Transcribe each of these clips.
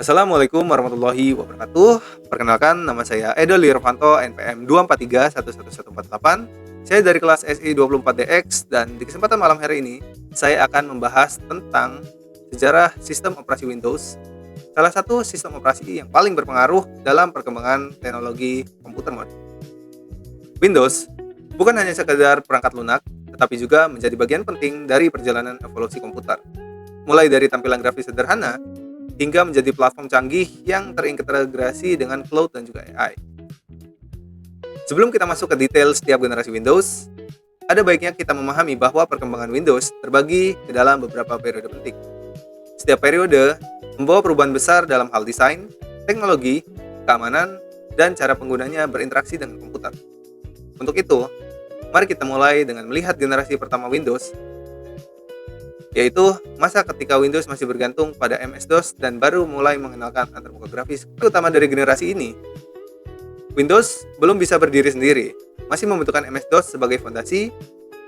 Assalamualaikum warahmatullahi wabarakatuh. Perkenalkan, nama saya Edo Lirvanto, NPM 2431148. Saya dari kelas SI24DX dan di kesempatan malam hari ini saya akan membahas tentang sejarah sistem operasi Windows, salah satu sistem operasi yang paling berpengaruh dalam perkembangan teknologi komputer modern. Windows bukan hanya sekedar perangkat lunak, tetapi juga menjadi bagian penting dari perjalanan evolusi komputer. Mulai dari tampilan grafis sederhana hingga menjadi platform canggih yang terintegrasi dengan cloud dan juga AI. Sebelum kita masuk ke detail setiap generasi Windows, ada baiknya kita memahami bahwa perkembangan Windows terbagi ke dalam beberapa periode penting. Setiap periode membawa perubahan besar dalam hal desain, teknologi, keamanan, dan cara penggunanya berinteraksi dengan komputer. Untuk itu, mari kita mulai dengan melihat generasi pertama Windows, yaitu masa ketika Windows masih bergantung pada MS-DOS dan baru mulai mengenalkan antarmuka grafis. Utama dari generasi ini, Windows belum bisa berdiri sendiri, masih membutuhkan MS-DOS sebagai fondasi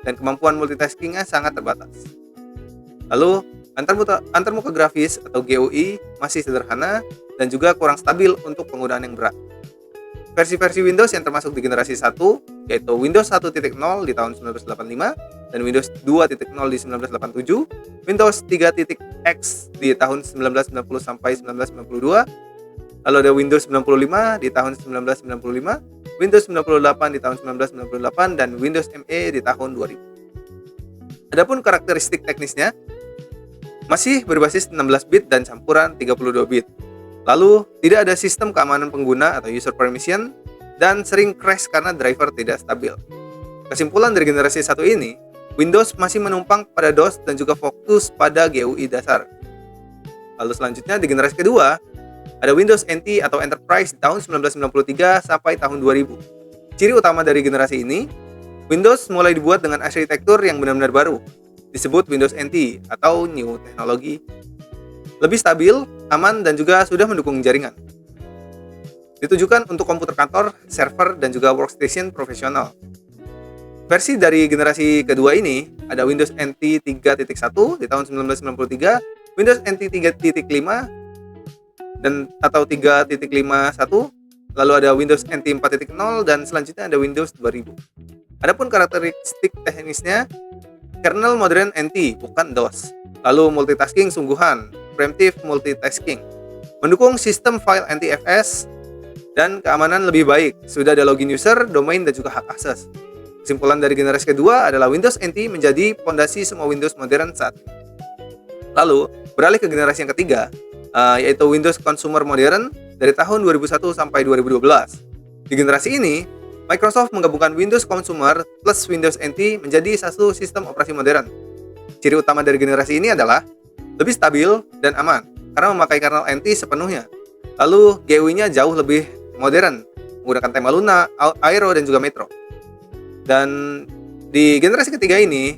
dan kemampuan multitaskingnya sangat terbatas. Lalu, antarmuka grafis atau GUI masih sederhana dan juga kurang stabil untuk penggunaan yang berat. Versi-versi Windows yang termasuk di generasi 1, yaitu Windows 1.0 di tahun 1985 dan Windows 2.0 di 1987, Windows 3.x di tahun 1990 sampai 1992, lalu ada Windows 95 di tahun 1995, Windows 98 di tahun 1998, dan Windows ME di tahun 2000. Adapun karakteristik teknisnya masih berbasis 16 bit dan campuran 32 bit. Lalu, tidak ada sistem keamanan pengguna atau user permission dan sering crash karena driver tidak stabil. Kesimpulan dari generasi 1 ini, Windows masih menumpang pada DOS dan juga fokus pada GUI dasar. Lalu selanjutnya di generasi kedua, ada Windows NT atau Enterprise tahun 1993 sampai tahun 2000. Ciri utama dari generasi ini, Windows mulai dibuat dengan arsitektur yang benar-benar baru, disebut Windows NT atau New Technology. Lebih stabil, aman, dan juga sudah mendukung jaringan. Ditujukan untuk komputer kantor, server, dan juga workstation profesional. Versi dari generasi kedua ini ada Windows NT 3.1 di tahun 1993, Windows NT 3.5 dan atau 3.51, lalu ada Windows NT 4.0 dan selanjutnya ada Windows 2000. Adapun karakteristik teknisnya, kernel modern NT bukan DOS. Lalu multitasking sungguhan, preemptive multitasking, mendukung sistem file NTFS dan keamanan lebih baik. Sudah ada login user, domain, dan juga hak akses. Kesimpulan dari generasi kedua adalah Windows NT menjadi fondasi semua Windows modern saat ini. Lalu, beralih ke generasi yang ketiga, yaitu Windows Consumer Modern dari tahun 2001 sampai 2012. Di generasi ini, Microsoft menggabungkan Windows Consumer plus Windows NT menjadi satu sistem operasi modern. Ciri utama dari generasi ini adalah lebih stabil dan aman karena memakai kernel NT sepenuhnya. Lalu GUI-nya jauh lebih modern, menggunakan tema Luna, Aero, dan juga Metro. Dan di generasi ketiga ini,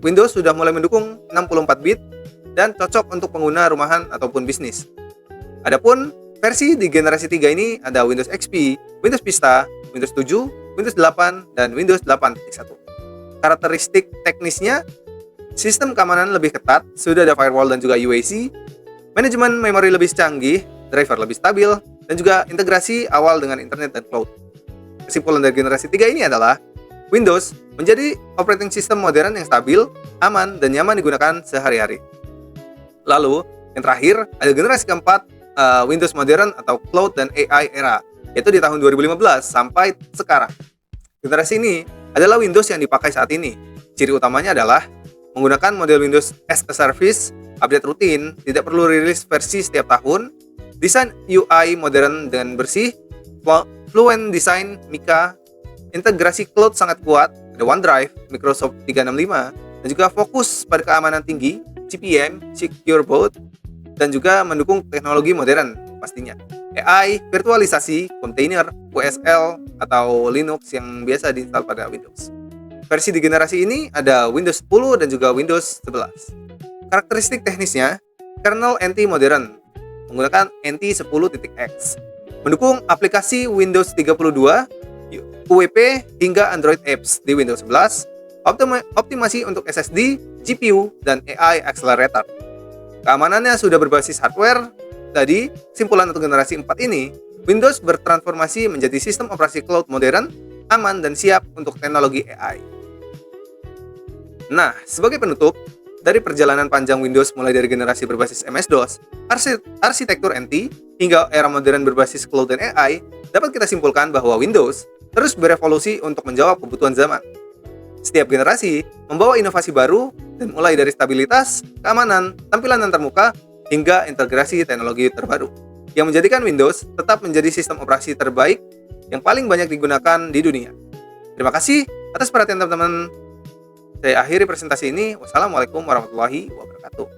Windows sudah mulai mendukung 64 bit dan cocok untuk pengguna rumahan ataupun bisnis. Adapun versi di generasi 3 ini ada Windows XP, Windows Vista, Windows 7, Windows 8, dan Windows 8.1. Karakteristik teknisnya, sistem keamanan lebih ketat, sudah ada firewall dan juga UAC, manajemen memori lebih canggih, driver lebih stabil, dan juga integrasi awal dengan internet dan cloud. Kesimpulan dari generasi 3 ini adalah Windows menjadi operating system modern yang stabil, aman, dan nyaman digunakan sehari-hari. Lalu, yang terakhir, ada generasi keempat, Windows modern atau cloud dan AI era, yaitu di tahun 2015 sampai sekarang. Generasi ini adalah Windows yang dipakai saat ini. Ciri utamanya adalah menggunakan model Windows as a Service, update rutin, tidak perlu rilis versi setiap tahun, desain UI modern dan bersih, fluent design Mica, integrasi cloud sangat kuat, ada OneDrive, Microsoft 365, dan juga fokus pada keamanan tinggi, CPM, Secure Boot, dan juga mendukung teknologi modern pastinya. AI, virtualisasi, container, WSL, atau Linux yang biasa diinstal pada Windows. Versi di generasi ini ada Windows 10 dan juga Windows 11. Karakteristik teknisnya, kernel NT modern, menggunakan NT 10.x, mendukung aplikasi Windows 32, UWP, hingga Android apps di Windows 11, optimasi untuk SSD, GPU, dan AI accelerator. Keamanannya sudah berbasis hardware, Jadi, simpulan untuk generasi 4 ini, Windows bertransformasi menjadi sistem operasi cloud modern, aman, dan siap untuk teknologi AI. Nah, sebagai penutup, dari perjalanan panjang Windows mulai dari generasi berbasis MS-DOS, arsitektur NT, hingga era modern berbasis cloud dan AI, dapat kita simpulkan bahwa Windows terus berevolusi untuk menjawab kebutuhan zaman. Setiap generasi membawa inovasi baru, dan mulai dari stabilitas, keamanan, tampilan yang termuka, hingga integrasi teknologi terbaru, yang menjadikan Windows tetap menjadi sistem operasi terbaik yang paling banyak digunakan di dunia. Terima kasih atas perhatian teman-teman. Saya akhiri presentasi ini. Wassalamualaikum warahmatullahi wabarakatuh.